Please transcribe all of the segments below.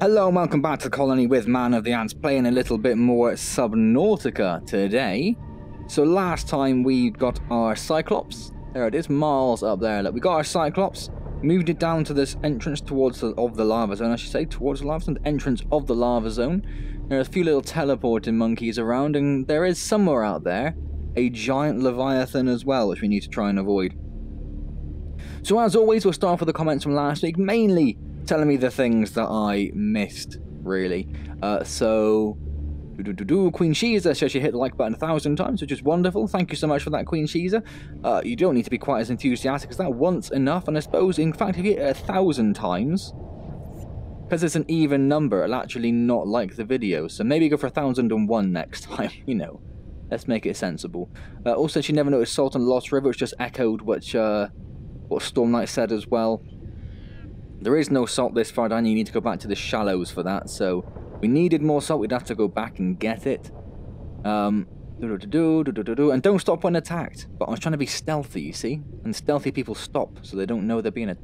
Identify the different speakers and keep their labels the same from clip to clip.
Speaker 1: Hello and welcome back to the colony with Man of the Antz, playing a little bit more Subnautica today. So last time we got our Cyclops, there it is, miles up there. Look, we got our Cyclops, moved it down to this entrance towards the lava zone, I should say, towards the lava zone, the entrance of the lava zone. There are a few little teleporting monkeys around, and there is somewhere out there a giant Leviathan as well, which we need to try and avoid. So as always, we'll start off with the comments from last week, mainly telling me the things that I missed, really. Queen Shiza says she hit the like button 1,000 times, which is wonderful. Thank you so much for that, Queen Shiza. You don't need to be quite as enthusiastic as that. Once enough, and I suppose, in fact, if you hit it 1,000 times, because it's an even number, it'll actually not like the video. So maybe go for 1,001 next time, you know. Let's make it sensible. Also, she never noticed salt on the Lost River, which just echoed what Storm Knight said as well. There is no salt this far down, you need to go back to the shallows for that, so we needed more salt, we'd have to go back and get it. And don't stop when attacked. But I was trying to be stealthy, you see? And stealthy people stop, so they don't know they're being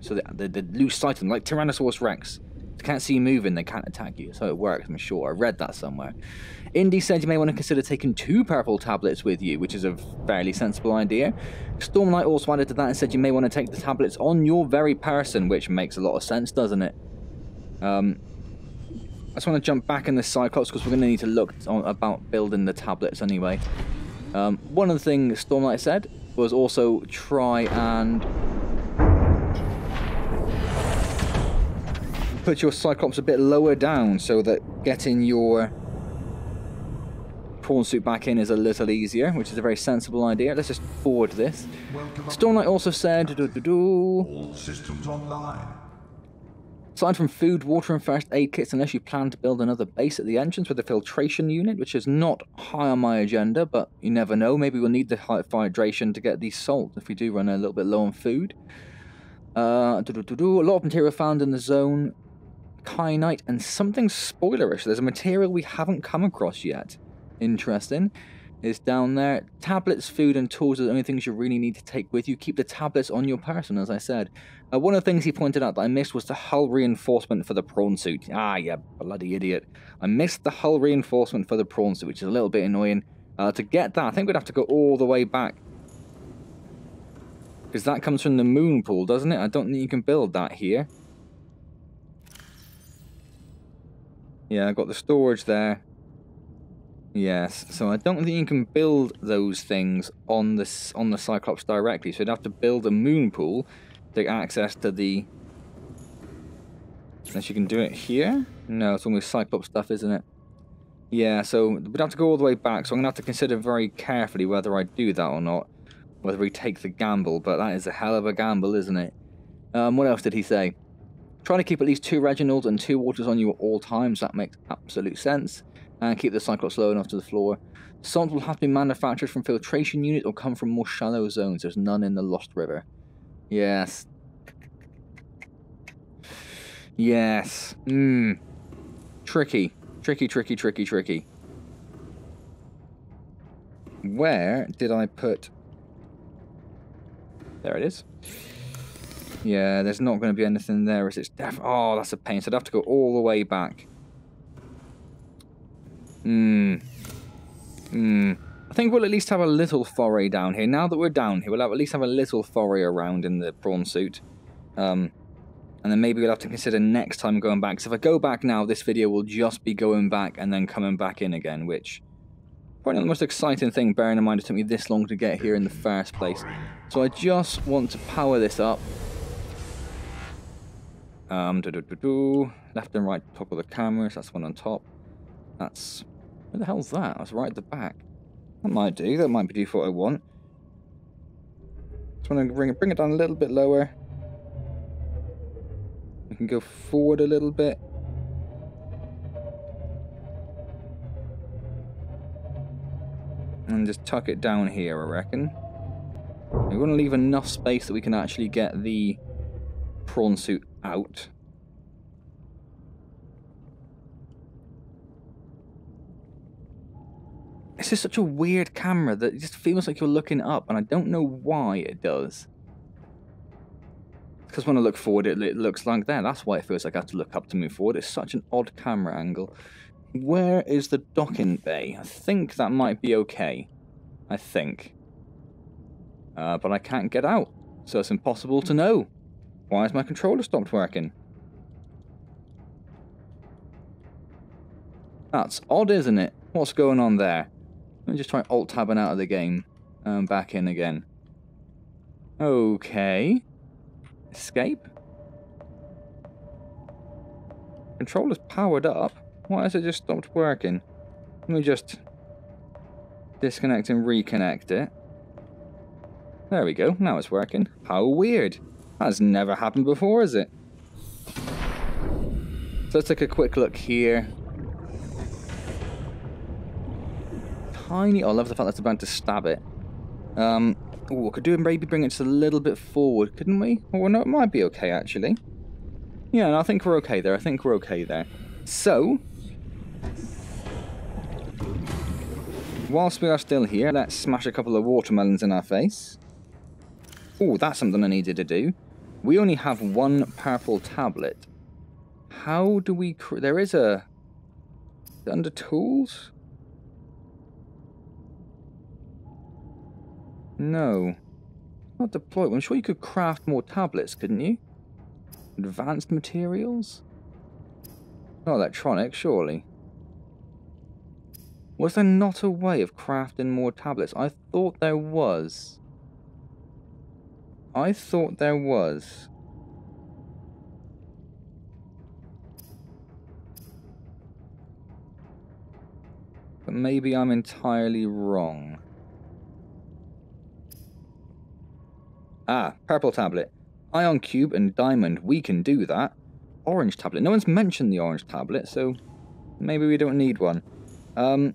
Speaker 1: so they lose sight of them, like Tyrannosaurus Rex. They can't see you moving, they can't attack you. So it works, I'm sure. I read that somewhere. Indy said you may want to consider taking 2 purple tablets with you, which is a fairly sensible idea. Stormlight also added to that and said you may want to take the tablets on your very person, which makes a lot of sense, doesn't it? I just want to jump back in the Cyclops because we're going to need to look about building the tablets anyway. One of the things Stormlight said was also try and put your Cyclops a bit lower down so that getting your prawn suit back in is a little easier, which is a very sensible idea. Let's just forward this. Stormlight also said,
Speaker 2: all systems online.
Speaker 1: Aside from food, water and first aid kits, unless you plan to build another base at the entrance with a filtration unit, which is not high on my agenda, but you never know. Maybe we'll need the hydration to get the salt if we do run a little bit low on food. A lot of material found in the zone. Kyanite and something spoilerish. There's a material we haven't come across yet. Interesting. It's down there. Tablets, food, and tools are the only things you really need to take with you. Keep the tablets on your person, as I said. One of the things he pointed out that I missed was the hull reinforcement for the prawn suit. Ah, yeah, bloody idiot. I missed the hull reinforcement for the prawn suit, which is a little bit annoying. To get that, I think we'd have to go all the way back. Because that comes from the moon pool, doesn't it? I don't think you can build that here. Yeah, I got the storage there. Yes, so I don't think you can build those things on the Cyclops directly. So you'd have to build a moon pool to get access to the... Unless you can do it here? No, it's almost Cyclops stuff, isn't it? Yeah, so we'd have to go all the way back. So I'm going to have to consider very carefully whether I do that or not. Whether we take the gamble, but that is a hell of a gamble, isn't it? What else did he say? Try to keep at least 2 Reginalds and 2 Waters on you at all times. That makes absolute sense. And keep the Cyclops low enough to the floor. Salt will have to be manufactured from filtration unit or come from more shallow zones. There's none in the Lost River. Yes. Yes. Tricky. Tricky. Where did I put... There it is. Yeah, there's not going to be anything there. It's oh, that's a pain. So I'd have to go all the way back. I think we'll at least have a little foray down here. Now that we're down here, we'll at least have a little foray around in the prawn suit. And then maybe we'll have to consider next time going back. Because if I go back now, this video will just be going back and then coming back in again, which... Probably not the most exciting thing, bearing in mind it took me this long to get here in the first place. So I just want to power this up. Left and right top of the cameras, that's one on top. That's... Where the hell's that? That's right at the back. That might do, that might be what I want. Just want to bring it down a little bit lower. We can go forward a little bit. And just tuck it down here, I reckon. We want to leave enough space that we can actually get the prawn suit out. It's just such a weird camera that it just feels like you're looking up, and I don't know why it does. Because when I look forward, it looks like that. That's why it feels like I have to look up to move forward. It's such an odd camera angle. Where is the docking bay? I think that might be okay. I think. But I can't get out. So it's impossible to know. Why has my controller stopped working? That's odd, isn't it? What's going on there? Let me just try alt-tabbing out of the game. Back in again. Okay. Escape. Controller's powered up. Why has it just stopped working? Let me just disconnect and reconnect it. There we go. Now it's working. How weird. That's never happened before, is it? So let's take a quick look here. Tiny. Oh, I love the fact that's about to stab it. Oh, could do maybe bring it just a little bit forward, couldn't we? Oh, no, it might be okay, actually. Yeah, no, I think we're okay there. I think we're okay there. So, whilst we are still here, let's smash a couple of watermelons in our face. Oh, that's something I needed to do. We only have one purple tablet. How do we... There is a... Under tools? No. Not deployed. I'm sure you could craft more tablets, couldn't you? Advanced materials? Not electronic, surely. Was there not a way of crafting more tablets? I thought there was. I thought there was. But maybe I'm entirely wrong. Ah, purple tablet. Ion cube and diamond, we can do that. Orange tablet. No one's mentioned the orange tablet, so maybe we don't need one. I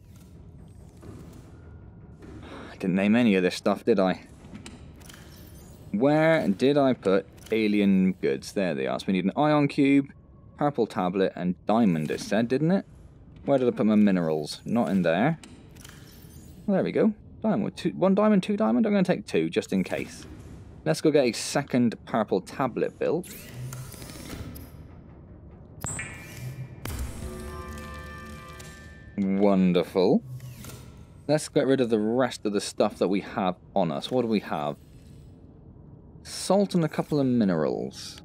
Speaker 1: didn't name any of this stuff, did I? Where did I put alien goods? There they are. So we need an ion cube, purple tablet, and diamond, it said, didn't it? Where did I put my minerals? Not in there. Well, there we go. Diamond. One diamond, two diamond? I'm going to take two, just in case. Let's go get a second purple tablet built. Wonderful. Let's get rid of the rest of the stuff that we have on us. What do we have? Salt and a couple of minerals.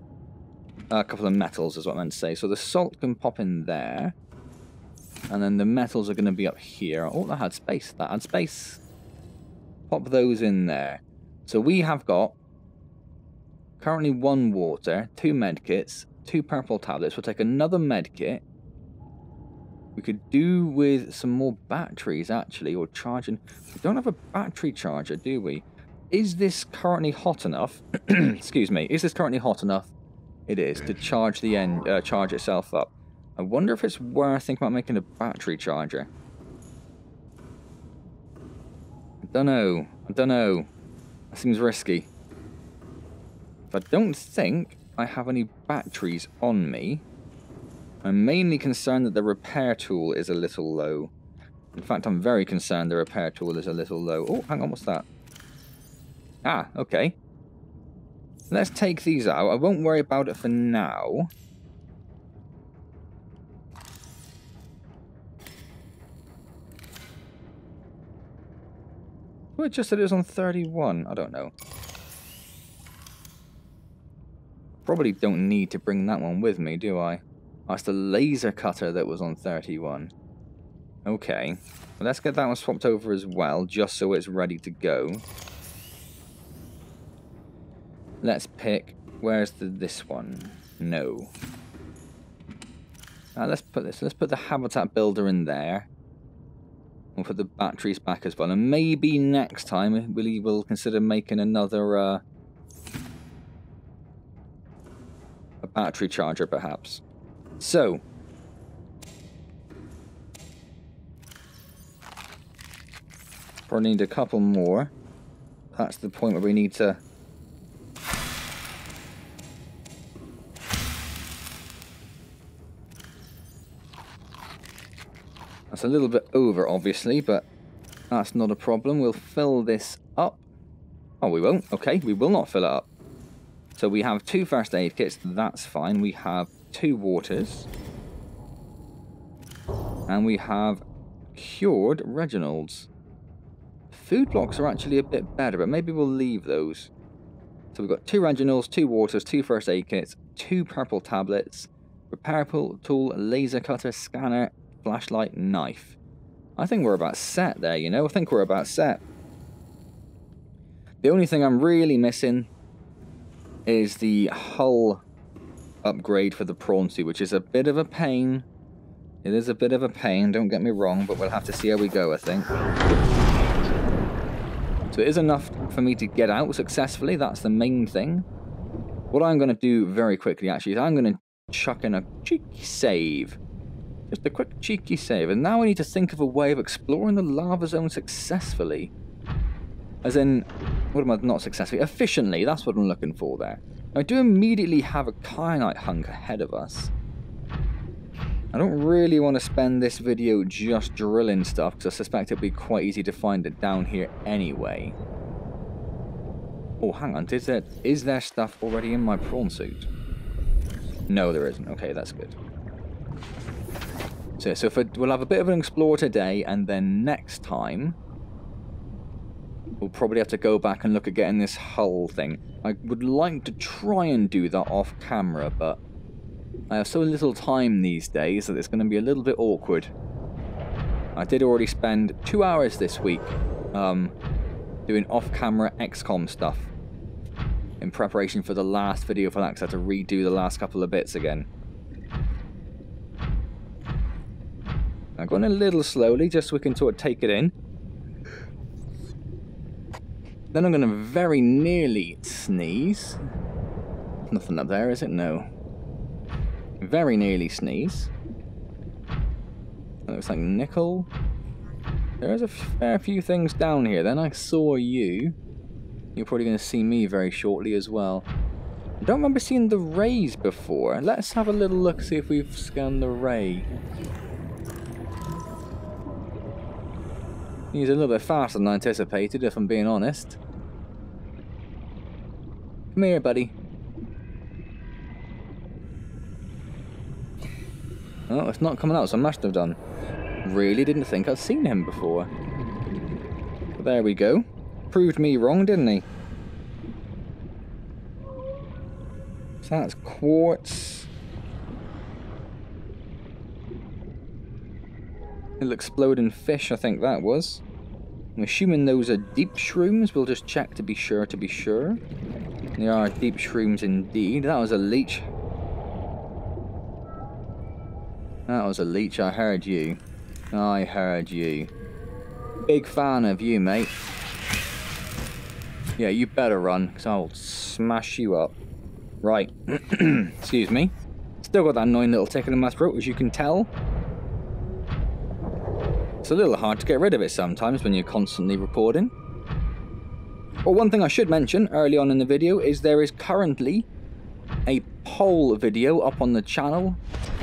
Speaker 1: A couple of metals is what I meant to say. So the salt can pop in there. And then the metals are going to be up here. Oh, that had space. That had space. Pop those in there. So we have got currently one water, two medkits, two purple tablets. We'll take another medkit. We could do with some more batteries, actually, or charging. We don't have a battery charger, do we? Is this currently hot enough? Excuse me. Is this currently hot enough? It is, to charge the charge itself up. I wonder if it's worth thinking about making a battery charger. I don't know. I don't know. That seems risky. I don't think I have any batteries on me. I'm mainly concerned that the repair tool is a little low. In fact, I'm very concerned the repair tool is a little low. Oh, hang on, what's that? Ah, okay. Let's take these out. I won't worry about it for now. Well, it just said it was on 31. I don't know. Probably don't need to bring that one with me, do I? Oh, it's the laser cutter that was on 31. Okay. Well, let's get that one swapped over as well, just so it's ready to go. Let's pick... Where's this one? No. Let's put this. Let's put the habitat builder in there. We'll put the batteries back as well. And maybe next time we'll consider making another... a battery charger, perhaps. So, probably need a couple more. That's the point where we need to... That's a little bit over, obviously, but that's not a problem. We'll fill this up. Oh, we won't. Okay, we will not fill it up. So we have 2 first aid kits, that's fine. We have 2 waters. And we have cured Reginald's. Food blocks are actually a bit better, but maybe we'll leave those. So we've got 2 Reginald's, 2 waters, 2 first aid kits, 2 purple tablets, repair tool, laser cutter, scanner, flashlight, knife. I think we're about set there, you know? I think we're about set. The only thing I'm really missing is the hull upgrade for the prawn suit, which is a bit of a pain. It is a bit of a pain, don't get me wrong, but we'll have to see how we go, I think. So it is enough for me to get out successfully, that's the main thing. What I'm going to do very quickly, actually, is I'm going to chuck in a cheeky save. Just a quick cheeky save. And now I need to think of a way of exploring the lava zone successfully. As in, what am I not successfully? Efficiently, that's what I'm looking for there. I do immediately have a kyanite hunk ahead of us. I don't really want to spend this video just drilling stuff, because I suspect it'll be quite easy to find it down here anyway. Oh, hang on, is there stuff already in my prawn suit? No, there isn't. Okay, that's good. So we'll have a bit of an explore today, and then next time we'll probably have to go back and look at getting this hull thing. I would like to try and do that off camera, but I have so little time these days that it's going to be a little bit awkward. I did already spend 2 hours this week doing off-camera XCOM stuff in preparation for the last video for that, because I had to redo the last couple of bits again. I'm going a little slowly just so we can sort of take it in. Then I'm going to very nearly sneeze. Nothing up there, is it? No. Very nearly sneeze. That looks like nickel. There's a fair few things down here. Then I saw you. You're probably going to see me very shortly as well. I don't remember seeing the rays before. Let's have a little look, see if we've scanned the ray. He's a little bit faster than I anticipated, if I'm being honest. Come here, buddy. Oh, it's not coming out, so I must have done. Really didn't think I'd seen him before. But there we go. Proved me wrong, didn't he? So that's quartz. Little exploding fish, I think that was. I'm assuming those are deep shrooms. We'll just check to be sure, They are deep shrooms indeed. That was a leech. That was a leech, I heard you. I heard you. Big fan of you, mate. Yeah, you better run, because I'll smash you up. Right. Excuse me. Still got that annoying little tickle in my throat, as you can tell. It's a little hard to get rid of it sometimes when you're constantly recording. Well, one thing I should mention early on in the video is there is currently a poll video up on the channel.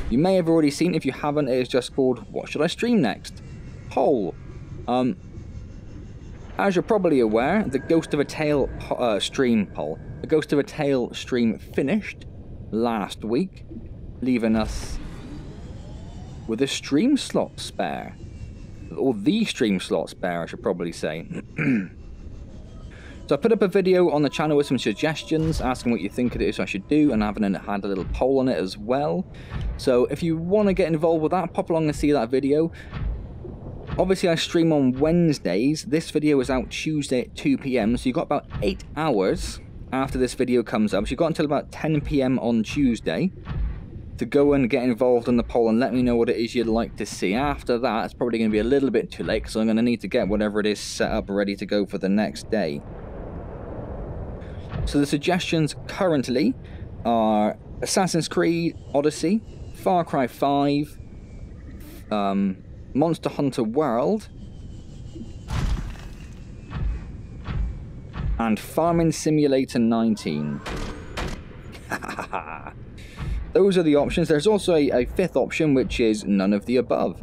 Speaker 1: You may have already seen it. If you haven't, it is just called "What should I stream next?" Poll. As you're probably aware, the Ghost of a Tale stream poll. The Ghost of a Tale stream finished last week, leaving us with a stream slot spare. Or the stream slot spare, I should probably say. So I put up a video on the channel with some suggestions, asking what you think it is I should do, and having had a little poll on it as well. So if you want to get involved with that, pop along and see that video. Obviously I stream on Wednesdays. This video is out Tuesday at 2 PM, so you've got about 8 hours after this video comes up. So you've got until about 10 PM on Tuesday to go and get involved in the poll and let me know what it is you'd like to see. After that, it's probably going to be a little bit too late, because I'm going to need to get whatever it is set up ready to go for the next day. So the suggestions currently are Assassin's Creed Odyssey, Far Cry 5, Monster Hunter World, and Farming Simulator 19. Those are the options. There's also a fifth option, which is none of the above.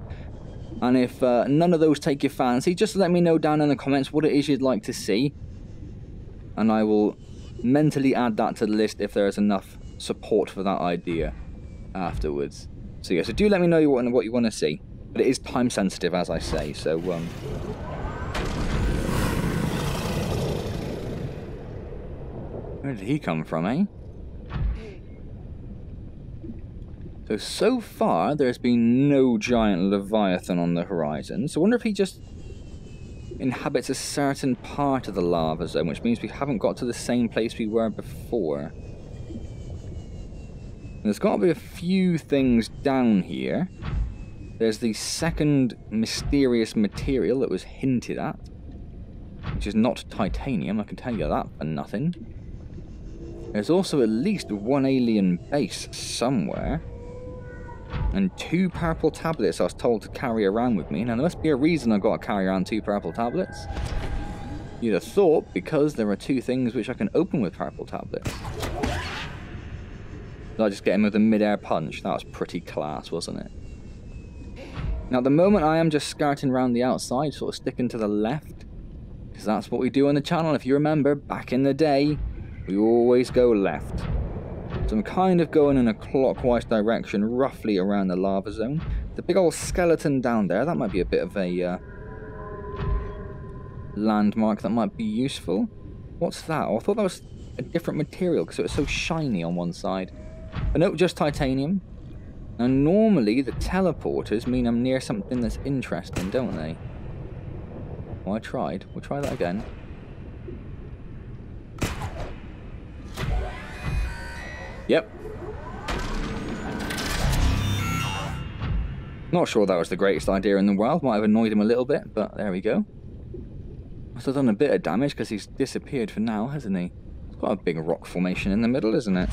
Speaker 1: And if none of those take your fancy, just let me know down in the comments what it is you'd like to see, and I will mentally add that to the list if there is enough support for that idea afterwards. So yeah, so do let me know what you want to see. But it is time sensitive, as I say, so where did he come from, eh? So far, there's been no giant Leviathan on the horizon. So I wonder if he just inhabits a certain part of the lava zone, which means we haven't got to the same place we were before. And there's got to be a few things down here. There's the second mysterious material that was hinted at, which is not titanium, I can tell you that for nothing. There's also at least one alien base somewhere. And 2 purple tablets I was told to carry around with me. Now there must be a reason I've got to carry around 2 purple tablets. You'd have thought because there are 2 things which I can open with purple tablets. Did I just get him with a mid-air punch? That was pretty class, wasn't it? Now at the moment I am just skirting around the outside, sort of sticking to the left. Because that's what we do on the channel. If you remember, back in the day, we always go left. So I'm kind of going in a clockwise direction, roughly around the lava zone. The big old skeleton down there, that might be a bit of a landmark that might be useful. What's that? Oh, I thought that was a different material because it was so shiny on one side. But no, just titanium. Now normally the teleporters mean I'm near something that's interesting, don't they? Well, I tried. We'll try that again. Yep. Not sure that was the greatest idea in the world. Might have annoyed him a little bit, but there we go. Must have done a bit of damage because he's disappeared for now, hasn't he? It's got a big rock formation in the middle, isn't it?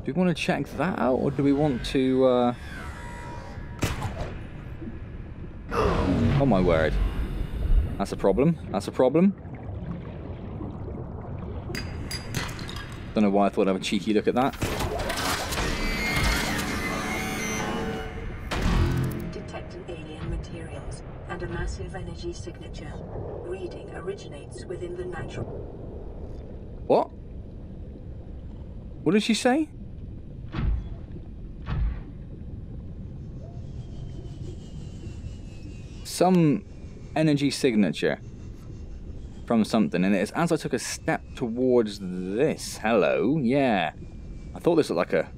Speaker 1: Do we want to check that out, or do we want to... Oh my word. That's a problem. That's a problem. Don't know why I thought I'd have a cheeky look at that.
Speaker 3: Detecting alien materials and a massive energy signature. Reading originates within the natural...
Speaker 1: What? What did she say? Some energy signature from something, and it's as I took a step towards this. Hello, yeah. I thought this looked like a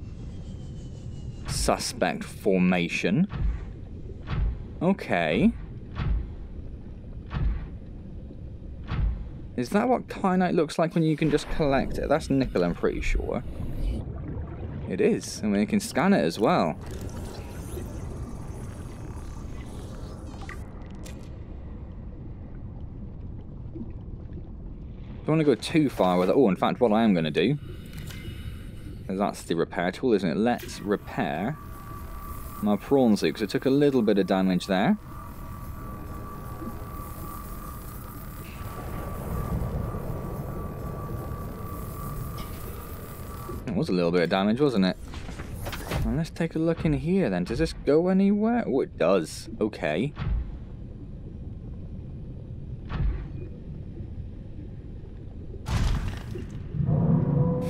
Speaker 1: suspect formation. Okay. Is that what kyanite looks like when you can just collect it? That's nickel, I'm pretty sure. It is, and we can scan it as well. Don't want to go too far with it. Oh, in fact, what I am going to do, because that's the repair tool, isn't it? Let's repair my prawn suit, because it took a little bit of damage there. It was a little bit of damage, wasn't it? Well, let's take a look in here then. Does this go anywhere? Oh, it does. Okay.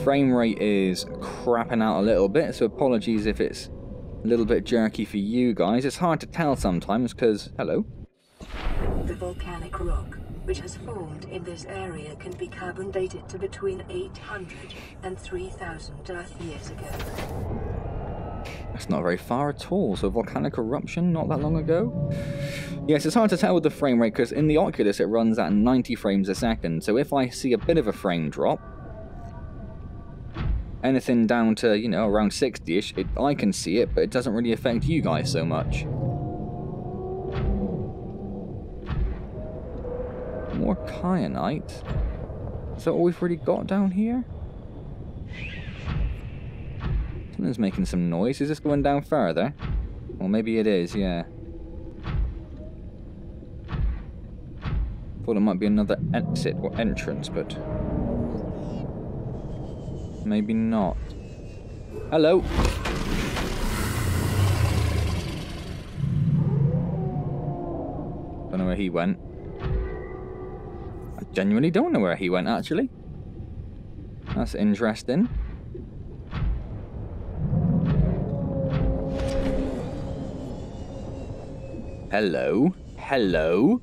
Speaker 1: Frame rate is crapping out a little bit, so apologies if it's a little bit jerky for you guys. It's hard to tell sometimes because, hello.
Speaker 3: The volcanic rock, which has formed in this area, can be carbon dated to between 800 and 3,000 Earth years ago.
Speaker 1: That's not very far at all. So volcanic eruption not that long ago? Yes, it's hard to tell with the frame rate because in the Oculus it runs at 90 frames a second. So if I see a bit of a frame drop, anything down to, you know, around 60-ish, I can see it, but it doesn't really affect you guys so much. More kyanite? Is that all we've really got down here? Something's making some noise. Is this going down further? Well, maybe it is, yeah. Thought it might be another exit or entrance, but... maybe not. Hello. Don't know where he went. I genuinely don't know where he went, actually. That's interesting. Hello? Hello?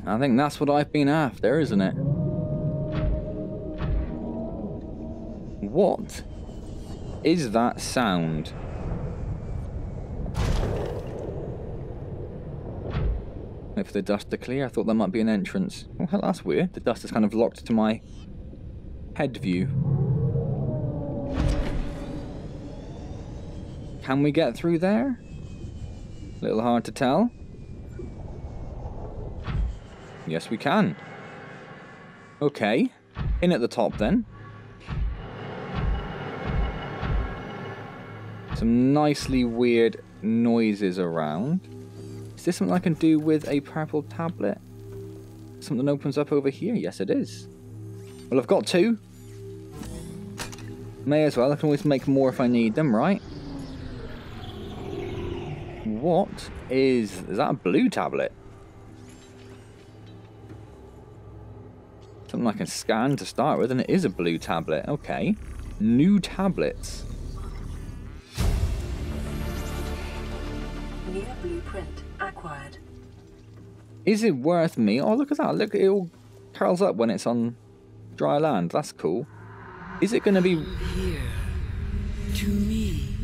Speaker 1: I think that's what I've been after, isn't it? What is that sound? Wait for the dust to clear. I thought that might be an entrance. Oh, hell, that's weird. The dust is kind of locked to my head view. Can we get through there? A little hard to tell. Yes, we can. Okay. In at the top, then. Some nicely weird noises around. Is this something I can do with a purple tablet? Something opens up over here? Yes, it is. Well, I've got two. May as well. I can always make more if I need them, right? What is that a blue tablet? Something I can scan to start with, and it is a blue tablet. Okay. New tablets.
Speaker 3: New blueprint acquired.
Speaker 1: Is it worth me? Oh, look at that. Look, it all curls up when it's on dry land. That's cool. Is it going to be...
Speaker 4: Here. To me.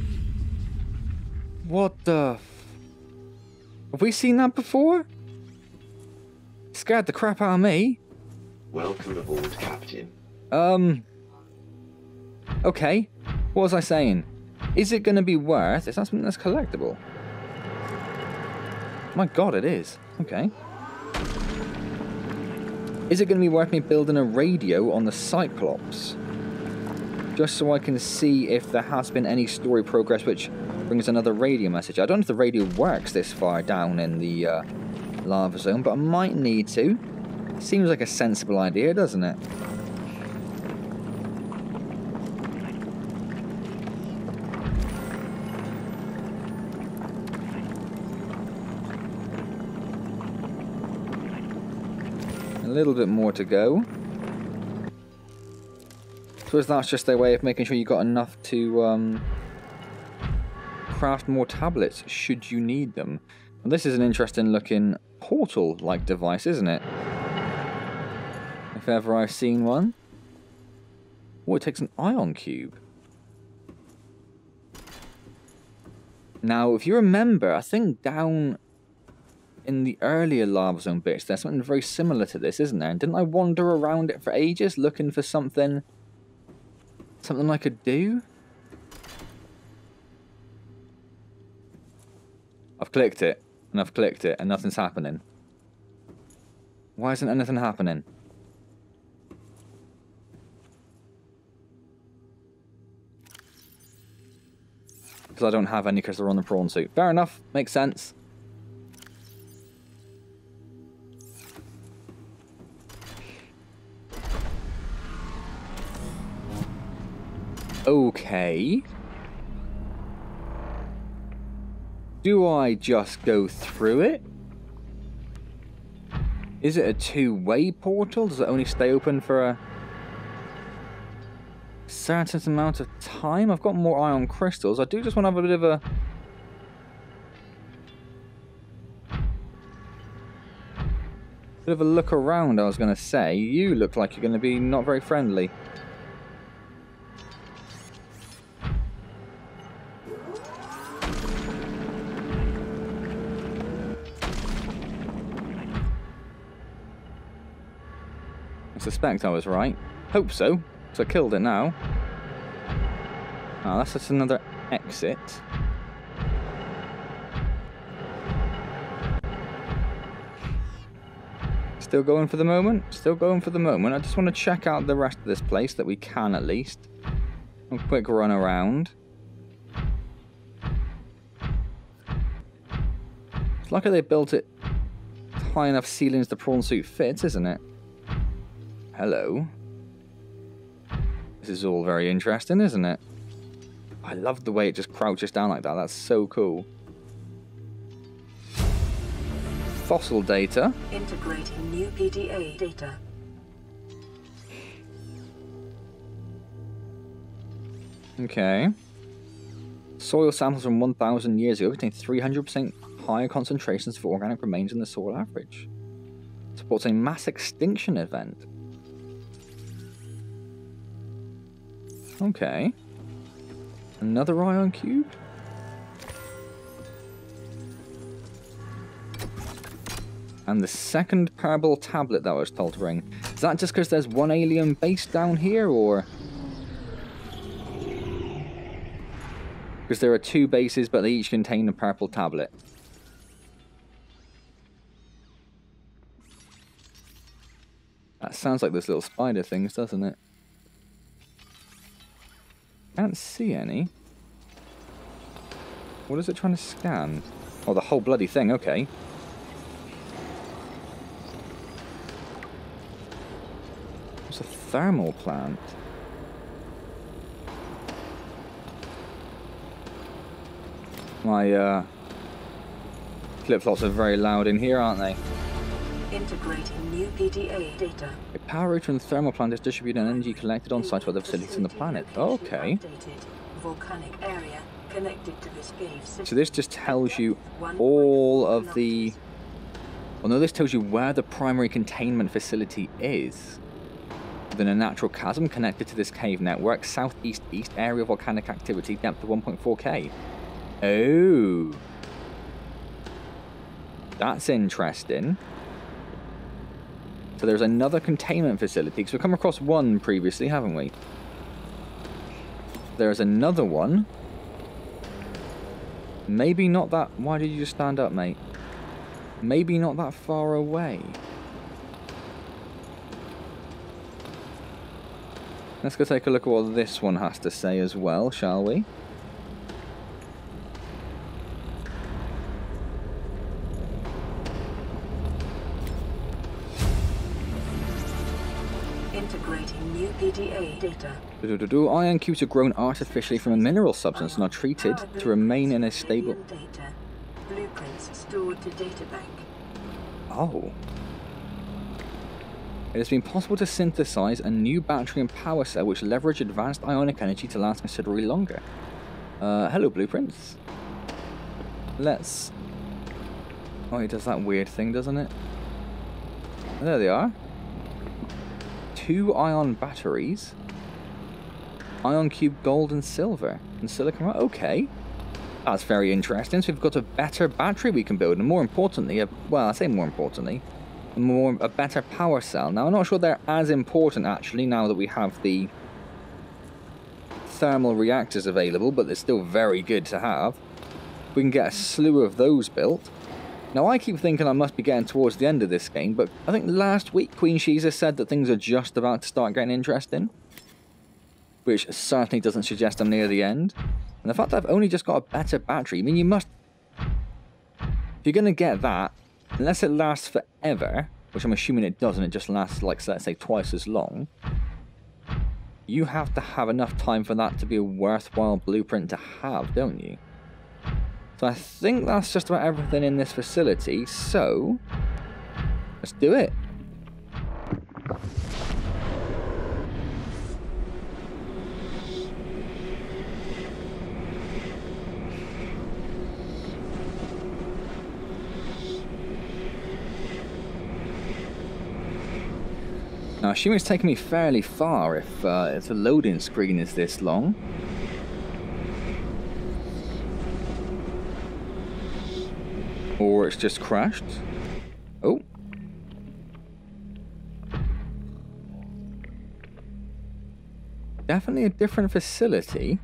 Speaker 1: What the... Have we seen that before? Scared the crap out of me.
Speaker 5: Welcome aboard, Captain.
Speaker 1: Okay. What was I saying? Is it going to be worth... Is that something that's collectible? My god, it is. Okay. Is it going to be worth me building a radio on the Cyclops? Just so I can see if there has been any story progress which brings another radio message. I don't know if the radio works this far down in the lava zone, but I might need to. Seems like a sensible idea, doesn't it? A little bit more to go. I suppose that's just their way of making sure you got enough to craft more tablets should you need them. And this is an interesting looking portal-like device, isn't it? If ever I've seen one. Oh, it takes an ion cube. Now, if you remember, I think down in the earlier lava zone bits, there's something very similar to this, isn't there? And didn't I wander around it for ages looking for something I could do? I've clicked it, and I've clicked it, and nothing's happening. Why isn't anything happening? Because I don't have any because they're on the prawn suit. Fair enough, makes sense. Okay. Do I just go through it? Is it a two-way portal? Does it only stay open for a certain amount of time? I've got more ion crystals. I do just want to have a bit of a look around, I was going to say. You look like you're going to be not very friendly. I suspect I was right. Hope so, because I killed it now. Ah, that's just another exit. Still going for the moment? Still going for the moment. I just want to check out the rest of this place that we can at least. A quick run around. It's lucky they built it high enough ceilings the prawn suit fits, isn't it? Hello. This is all very interesting, isn't it? I love the way it just crouches down like that. That's so cool. fossil data.
Speaker 3: Integrating new PDA data.
Speaker 1: Okay. Soil samples from 1,000 years ago contain 300% higher concentrations of organic remains than the soil average. Supports a mass extinction event. Okay. Another ion cube? And the second parable tablet that I was told to bring. Is that just because there's one alien base down here, or...? Because there are two bases, but they each contain a purple tablet. That sounds like those little spider things, doesn't it? Can't see any. What is it trying to scan? Oh, the whole bloody thing, okay. It's a thermal plant. My flip-flops are very loud in here, aren't they?
Speaker 3: Integrating new PDA data.
Speaker 1: A power rotor and thermal plant is distributing energy collected on site to other facilities on the planet. Okay.
Speaker 3: Volcanic area connected to this cave system.
Speaker 1: So this just tells you all of the... Well, no, this tells you where the primary containment facility is. Within a natural chasm connected to this cave network, southeast-east area of volcanic activity, depth of 1.4k. Oh. That's interesting. So there's another containment facility, because we've come across one previously, haven't we? There's another one. Maybe not that... Why did you just stand up, mate? Maybe not that far away. Let's go take a look at what this one has to say as well, shall we?
Speaker 3: Integrating new PDA data.
Speaker 1: Ion cubes are grown artificially from a mineral substance and are treated to remain in a stable...
Speaker 3: Data. Blueprints stored to data bank.
Speaker 1: Oh. It has been possible to synthesize a new battery and power cell which leverage advanced ionic energy to last considerably longer. Hello, blueprints. Let's... Oh, it does that weird thing, doesn't it? There they are. 2 ion batteries. Ion cube gold and silver. And silicon... Okay. That's very interesting. So we've got a better battery we can build. And more importantly... Well, I say more importantly... a better power cell. Now, I'm not sure they're as important, actually, now that we have the thermal reactors available, but they're still very good to have. We can get a slew of those built. Now, I keep thinking I must be getting towards the end of this game, but I think last week Queen Shiza said that things are just about to start getting interesting, which certainly doesn't suggest I'm near the end. And the fact that I've only just got a better battery, I mean, you must... If you're going to get that, unless it lasts forever, which I'm assuming it doesn't, it just lasts, like, let's say, twice as long, you have to have enough time for that to be a worthwhile blueprint to have, don't you? So I think that's just about everything in this facility, so let's do it. Now, assuming it's taken me fairly far if the loading screen is this long. Or it's just crashed. Oh. Definitely a different facility.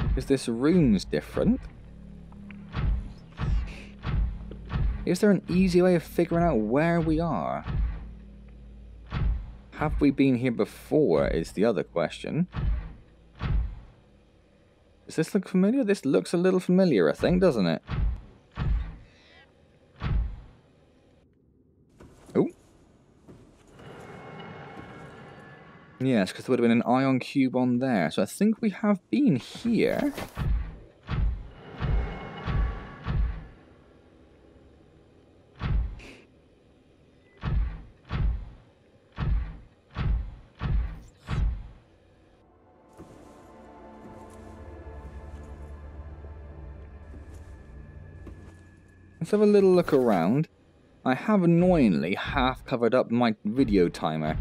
Speaker 1: Because this room's different. Is there an easy way of figuring out where we are? Have we been here before is the other question. Does this look familiar? This looks a little familiar, I think, doesn't it? Oh. Yes, because there would have been an ion cube on there. So I think we have been here. Let's have a little look around. I have annoyingly half covered up my video timer,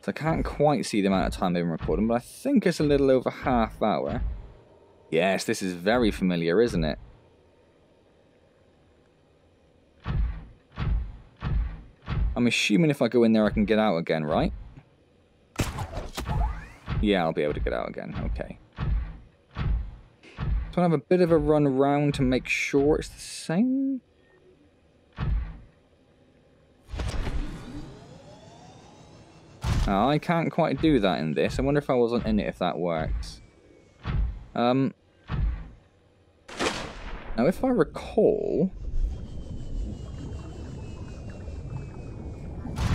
Speaker 1: so I can't quite see the amount of time they've been recording, but I think it's a little over half hour. Yes, this is very familiar, isn't it? I'm assuming if I go in there I can get out again, right? Yeah, I'll be able to get out again, okay. So I have a bit of a run around to make sure it's the same. I can't quite do that in this. I wonder if I wasn't in it if that works. Now if I recall,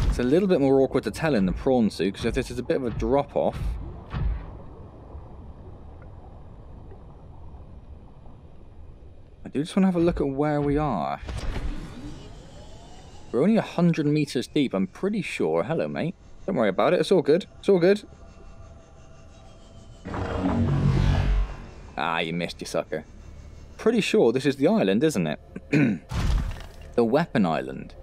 Speaker 1: it's a little bit more awkward to tell in the prawn suit, because if this is a bit of a drop off, I do just want to have a look at where we are. We're only 100 meters deep, I'm pretty sure. Hello, mate. Don't worry about it, it's all good. It's all good. Ah, you missed, you sucker. Pretty sure this is the island, isn't it? The weapon island.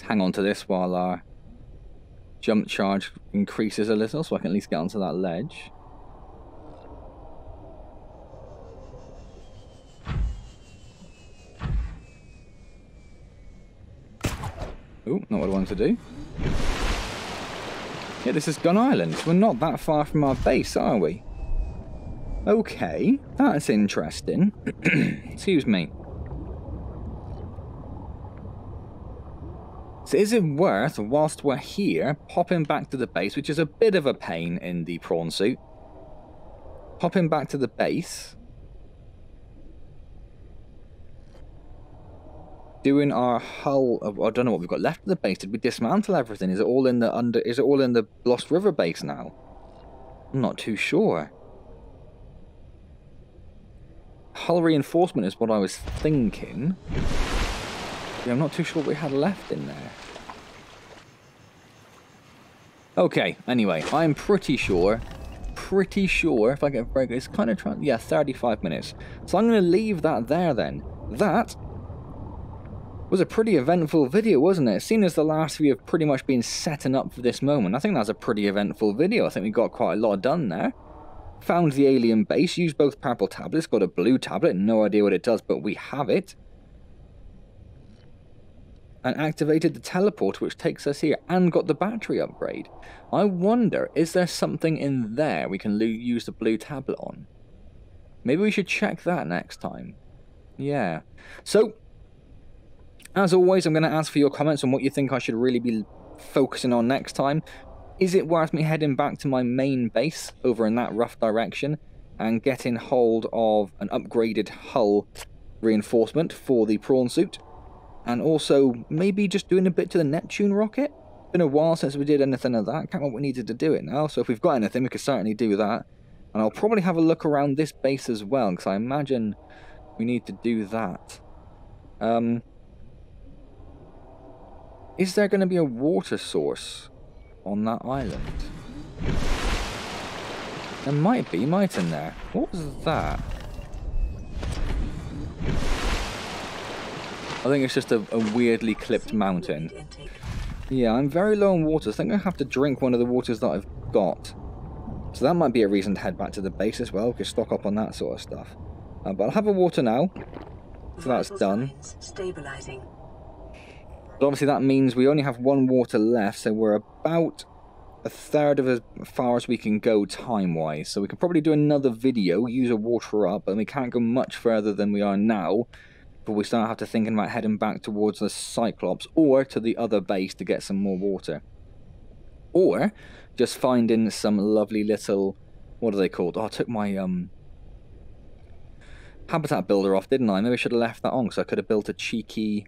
Speaker 1: Hang on to this while our jump charge increases a little, so I can at least get onto that ledge. Oh, not what I wanted to do. Yeah, this is Gun Island. We're not that far from our base, are we? Okay, that's interesting. Excuse me. So is it worth, whilst we're here, popping back to the base, which is a bit of a pain in the prawn suit, popping back to the base, doing our hull of, I don't know what we've got left of the base. Did we dismantle everything? Is it all in the is it all in the Lost River base now? I'm not too sure. Hull reinforcement is what I was thinking. Yeah, I'm not too sure what we had left in there. Okay, anyway, I'm pretty sure if I get a break, it's kind of, yeah, 35 minutes. So I'm going to leave that there then. That was a pretty eventful video, wasn't it? Seeing as the last few have pretty much been setting up for this moment, I think that's a pretty eventful video. I think we got quite a lot done there. Found the alien base, used both purple tablets, got a blue tablet, no idea what it does, but we have it. And activated the teleporter, which takes us here, and got the battery upgrade. I wonder, is there something in there we can use the blue tablet on? Maybe we should check that next time. Yeah. So, as always, I'm going to ask for your comments on what you think I should really be focusing on next time. Is it worth me heading back to my main base over in that rough direction and getting hold of an upgraded hull reinforcement for the prawn suit? And also, maybe just doing a bit to the Neptune rocket? Been a while since we did anything of that. Can't remember what we needed to do it now. So if we've got anything, we could certainly do that. And I'll probably have a look around this base as well, because I imagine we need to do that. Is there going to be a water source on that island? There might be, mightn't there? What was that? I think it's just a weirdly clipped mountain. Yeah, I'm very low on water. I think I have to drink one of the waters that I've got. So that might be a reason to head back to the base as well. We can stock up on that sort of stuff. But I'll have a water now. So that's done.
Speaker 3: Stabilizing.
Speaker 1: But obviously that means we only have one water left. So we're about a third of as far as we can go time-wise. So we can probably do another video, use a water up. But we can't go much further than we are now. But we start have to thinking about heading back towards the Cyclops or to the other base to get some more water. Or just finding some lovely little, what are they called? Oh, I took my habitat builder off, didn't I? Maybe I should have left that on, because I could have built a cheeky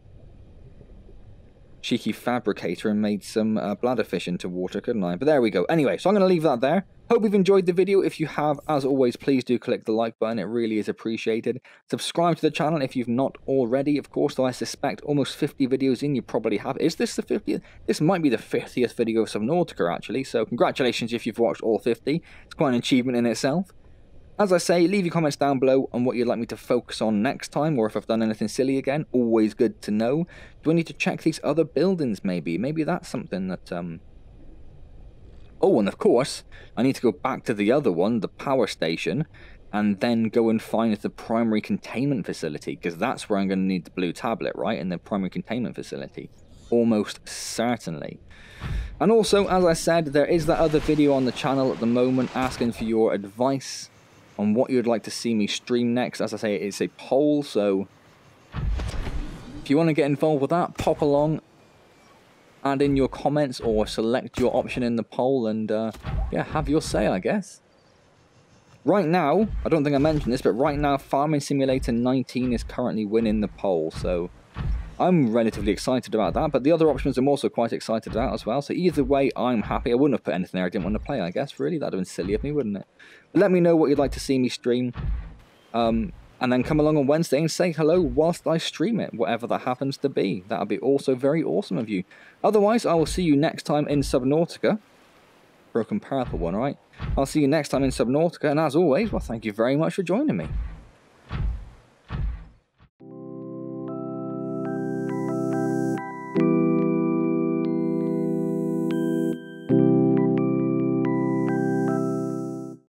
Speaker 1: fabricator and made some bladderfish into water, couldn't I? But there we go. Anyway, so I'm going to leave that there. Hope you've enjoyed the video. If you have, as always, please do click the like button. It really is appreciated. Subscribe to the channel if you've not already. Of course, though I suspect almost 50 videos in, you probably have. Is this the 50th? This might be the 50th video of Subnautica, actually. So congratulations if you've watched all 50. It's quite an achievement in itself. As I say, leave your comments down below on what you'd like me to focus on next time, or if I've done anything silly again. Always good to know. Do I need to check these other buildings, maybe? Maybe that's something that... Oh, and of course, I need to go back to the other one, the power station, and then go and find the primary containment facility, because that's where I'm going to need the blue tablet, right? In the primary containment facility. Almost certainly. And also, as I said, there is that other video on the channel at the moment asking for your advice on what you'd like to see me stream next. As I say, it's a poll, so if you want to get involved with that, pop along. Add in your comments or select your option in the poll and yeah, have your say, I guess. Right now, I don't think I mentioned this, but right now Farming Simulator 19 is currently winning the poll, so I'm relatively excited about that, but the other options I'm also quite excited about as well, so either way I'm happy. I wouldn't have put anything there I didn't want to play, I guess, really. That would have been silly of me, wouldn't it? But let me know what you'd like to see me stream. And then come along on Wednesday and say hello whilst I stream it, whatever that happens to be. That would be also very awesome of you. Otherwise, I will see you next time in Subnautica. For a comparable one, right? I'll see you next time in Subnautica, and as always, well, thank you very much for joining me.